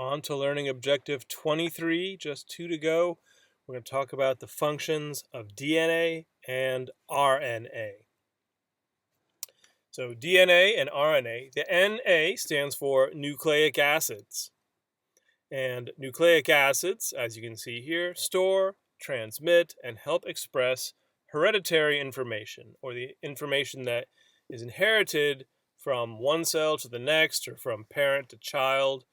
On to learning objective 23, just 2 to go. We're going to talk about the functions of DNA and RNA. So DNA and RNA, the NA stands for nucleic acids. And nucleic acids, as you can see here, store, transmit, and help express hereditary information, or the information that is inherited from one cell to the next, or from parent to child,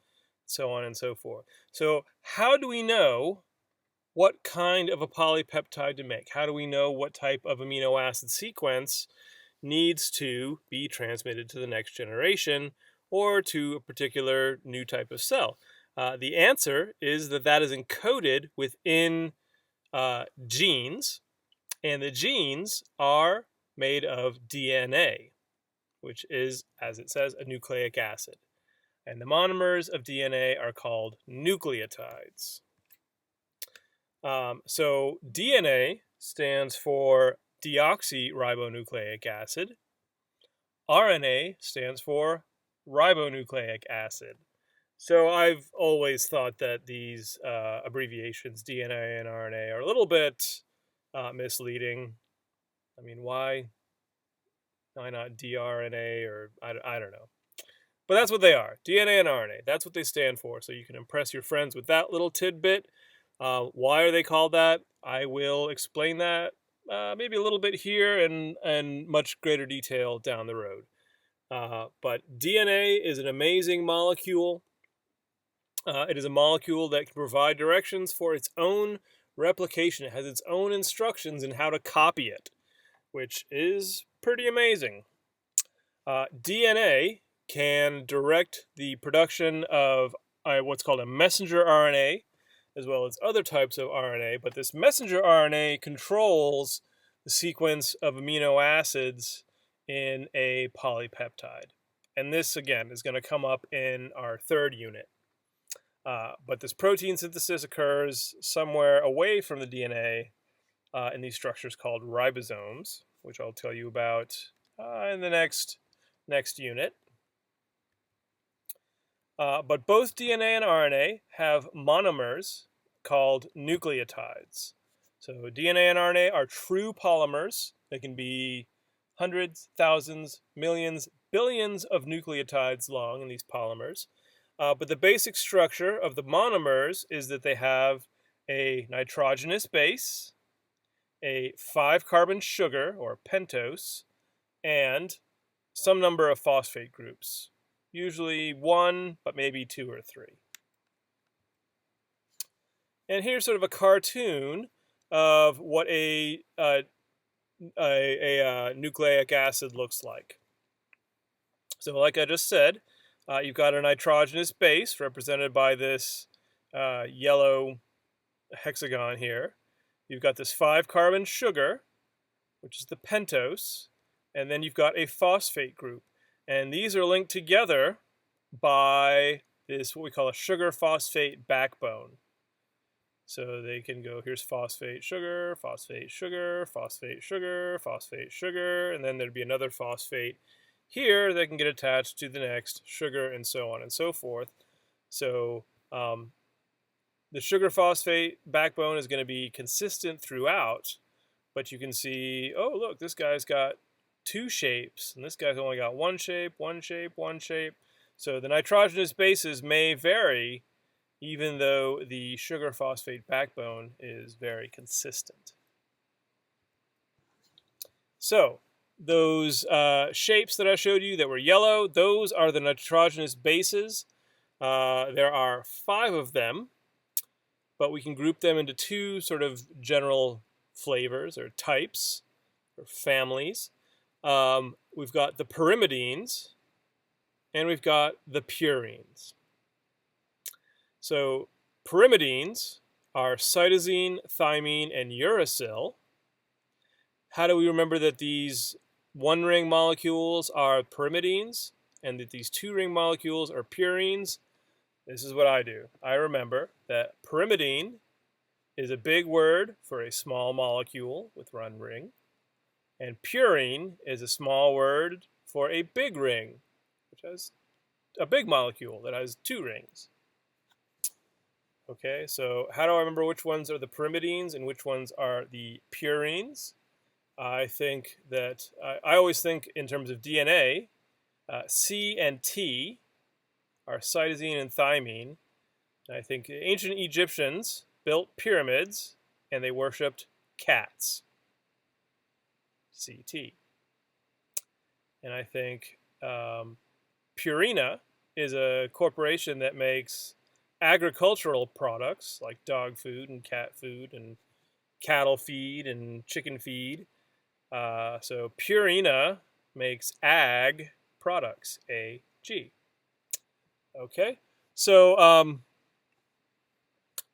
so on and so forth. So how do we know what kind of a polypeptide to make? How do we know what type of amino acid sequence needs to be transmitted to the next generation or to a particular new type of cell? The answer is that is encoded within genes, and the genes are made of DNA, which is, as it says, a nucleic acid. And the monomers of DNA are called nucleotides. So DNA stands for deoxyribonucleic acid. RNA stands for ribonucleic acid. So I've always thought that these abbreviations, DNA and RNA, are a little bit misleading. I mean, why not dRNA, or I don't know. But that's what they are, DNA and RNA. That's what they stand for, so you can impress your friends with that little tidbit. Why are they called that? I will explain that maybe a little bit here and much greater detail down the road. But DNA is an amazing molecule. It is a molecule that can provide directions for its own replication. It has its own instructions in how to copy it, which is pretty amazing. DNA can direct the production of what's called a messenger RNA, as well as other types of RNA, but this messenger RNA controls the sequence of amino acids in a polypeptide. And this, again, is going to come up in our third unit. But this protein synthesis occurs somewhere away from the DNA in these structures called ribosomes, which I'll tell you about in the next unit. But both DNA and RNA have monomers called nucleotides. So DNA and RNA are true polymers. They can be hundreds, thousands, millions, billions of nucleotides long in these polymers. But the basic structure of the monomers is that they have a nitrogenous base, a 5-carbon sugar, or pentose, and some number of phosphate groups. Usually 1, but maybe 2 or 3. And here's sort of a cartoon of what a nucleic acid looks like. So like I just said, you've got a nitrogenous base represented by this yellow hexagon here. You've got this 5-carbon sugar, which is the pentose, and then you've got a phosphate group. And these are linked together by this, what we call a sugar-phosphate backbone. So they can go, here's phosphate, sugar, phosphate, sugar, phosphate, sugar, phosphate, sugar, and then there'd be another phosphate here that can get attached to the next sugar, and so on and so forth. So the sugar-phosphate backbone is going to be consistent throughout, but you can see, oh, look, this guy's got 2 shapes, and this guy's only got 1 shape, 1 shape, 1 shape. So the nitrogenous bases may vary, even though the sugar-phosphate backbone is very consistent. So those shapes that I showed you that were yellow, those are the nitrogenous bases. There are 5 of them, but we can group them into 2 sort of general flavors or types or families. We've got the pyrimidines, and we've got the purines. So pyrimidines are cytosine, thymine, and uracil. How do we remember that these 1-ring molecules are pyrimidines and that these 2-ring molecules are purines? This is what I do. I remember that pyrimidine is a big word for a small molecule with 1 ring, and purine is a small word for a big ring, which has a big molecule that has 2 rings. Okay, so how do I remember which ones are the pyrimidines and which ones are the purines? I think that I always think in terms of DNA. C and T are cytosine and thymine. I think ancient Egyptians built pyramids and they worshipped cats. CT. And I think Purina is a corporation that makes agricultural products like dog food and cat food and cattle feed and chicken feed. So Purina makes ag products, AG. Okay, so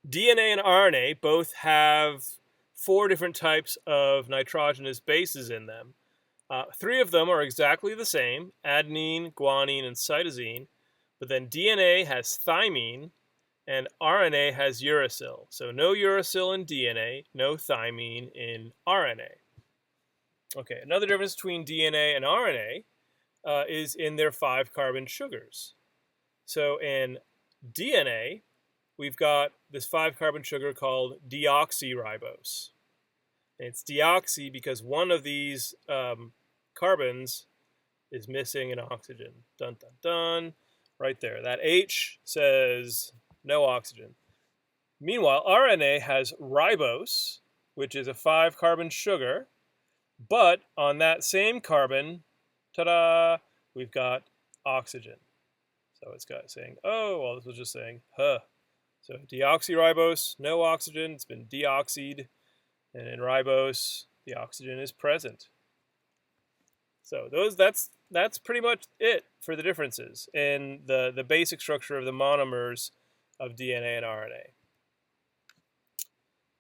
DNA and RNA both have 4 different types of nitrogenous bases in them. 3 of them are exactly the same, adenine, guanine, and cytosine, but then DNA has thymine and RNA has uracil. So no uracil in DNA, no thymine in RNA. Okay, another difference between DNA and RNA is in their 5-carbon sugars. So in DNA, we've got this 5-carbon sugar called deoxyribose. And it's deoxy because one of these carbons is missing an oxygen. Dun, dun, dun. Right there. That H says no oxygen. Meanwhile, RNA has ribose, which is a 5-carbon sugar. But on that same carbon, ta-da, we've got oxygen. So it's got saying, oh, well, this was just saying, huh. So deoxyribose, no oxygen, it's been deoxied. And in ribose, the oxygen is present. So that's pretty much it for the differences in the basic structure of the monomers of DNA and RNA.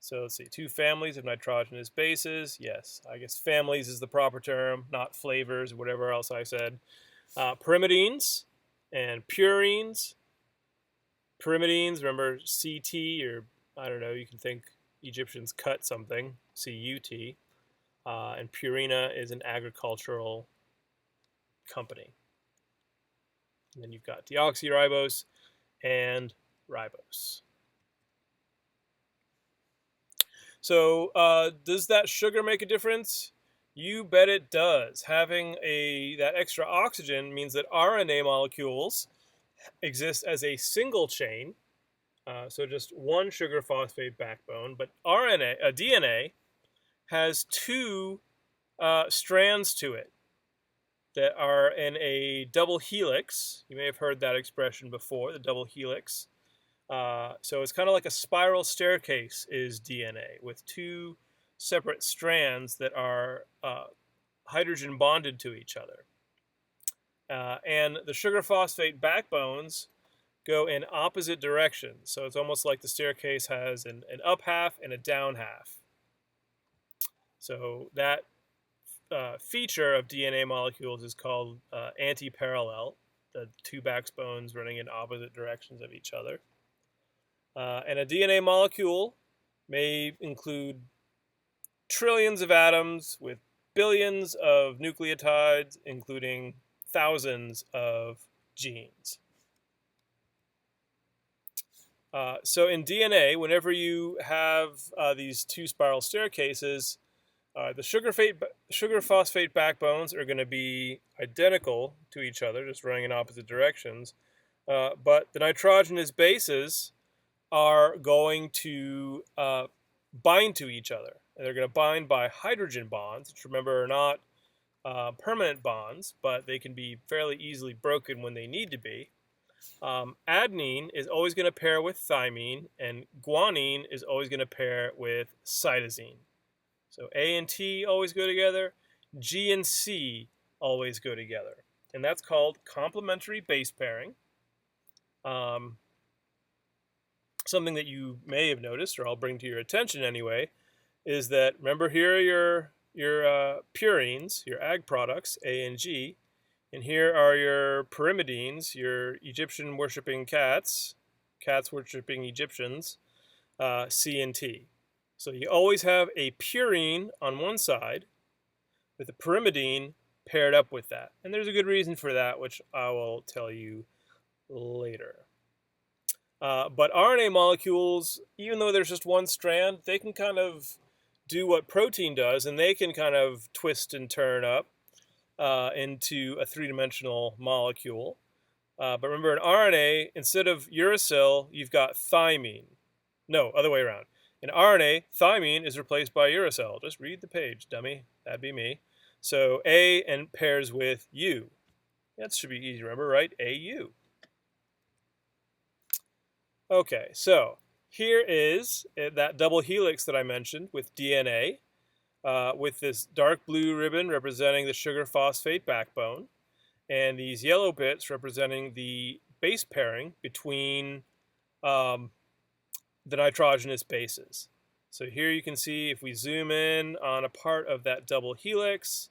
So let's see, 2 families of nitrogenous bases. Yes, I guess families is the proper term, not flavors, whatever else I said. Pyrimidines and purines. Pyrimidines, remember CT, or I don't know, you can think Egyptians cut something, CUT. And Purina is an agricultural company. And then you've got deoxyribose and ribose. So does that sugar make a difference? You bet it does. Having that extra oxygen means that RNA molecules exist as a single chain, so just one sugar phosphate backbone, but DNA has 2 strands to it that are in a double helix. You may have heard that expression before, the double helix. So it's kind of like a spiral staircase is DNA with 2 separate strands that are hydrogen bonded to each other. And the sugar phosphate backbones go in opposite directions. So it's almost like the staircase has an up half and a down half. So that feature of DNA molecules is called anti-parallel, the 2 backbones running in opposite directions of each other. And a DNA molecule may include trillions of atoms with billions of nucleotides, including thousands of genes. So in DNA, whenever you have these 2 spiral staircases, the sugar phosphate backbones are going to be identical to each other, just running in opposite directions. But the nitrogenous bases are going to bind to each other. And they're going to bind by hydrogen bonds, which, remember, are not permanent bonds, but they can be fairly easily broken when they need to be. Adenine is always going to pair with thymine, and guanine is always going to pair with cytosine. So A and T always go together, G and C always go together. And that's called complementary base pairing. Something that you may have noticed, or I'll bring to your attention anyway, is that, remember, here are your purines, your ag products, A and G, and here are your pyrimidines, your Egyptian worshipping cats worshipping Egyptians, C and T. So you always have a purine on one side with a pyrimidine paired up with that. And there's a good reason for that, which I will tell you later. But RNA molecules, even though there's just one strand, they can kind of do what protein does, and they can kind of twist and turn up into a three-dimensional molecule. But remember, in RNA, instead of uracil, you've got thymine. No, other way around. In RNA, thymine is replaced by uracil. Just read the page, dummy. That'd be me. So A and pairs with U. That should be easy to remember, right? AU. Okay, so here is that double helix that I mentioned with DNA, with this dark blue ribbon representing the sugar phosphate backbone, and these yellow bits representing the base pairing between the nitrogenous bases. So here you can see, if we zoom in on a part of that double helix,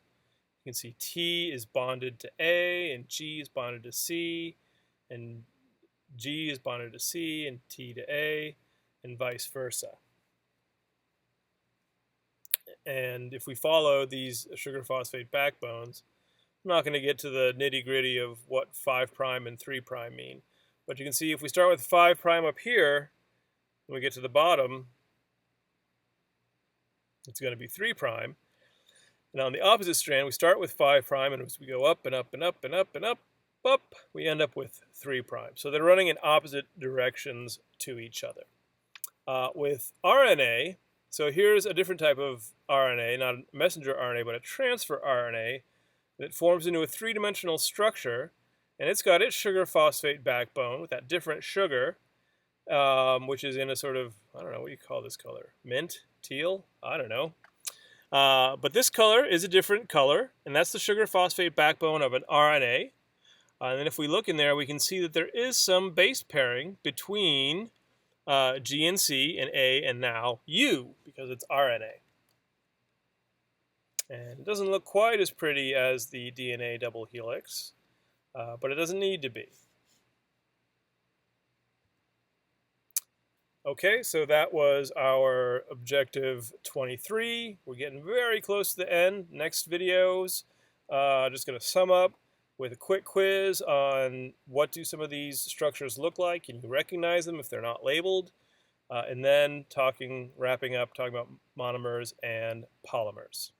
you can see T is bonded to A, and G is bonded to C, and G is bonded to C, and T to A, and vice versa. And if we follow these sugar phosphate backbones, I'm not going to get to the nitty-gritty of what 5' and 3' mean. But you can see if we start with 5' up here, when we get to the bottom, it's going to be 3'. And on the opposite strand, we start with 5', and as we go up and up and up and up and up, we end up with 3'. So they're running in opposite directions to each other. With RNA, so here's a different type of RNA, not a messenger RNA, but a transfer RNA that forms into a three-dimensional structure, and it's got its sugar phosphate backbone with that different sugar, which is in a sort of, I don't know, what do you call this color? Mint? Teal? I don't know. But this color is a different color, and that's the sugar phosphate backbone of an RNA. And then if we look in there, we can see that there is some base pairing between G and C and A and now U, because it's RNA. And it doesn't look quite as pretty as the DNA double helix, but it doesn't need to be. Okay, so that was our objective 23. We're getting very close to the end. Next videos, just going to sum up with a quick quiz on what do some of these structures look like. Can you recognize them if they're not labeled? And then wrapping up, talking about monomers and polymers.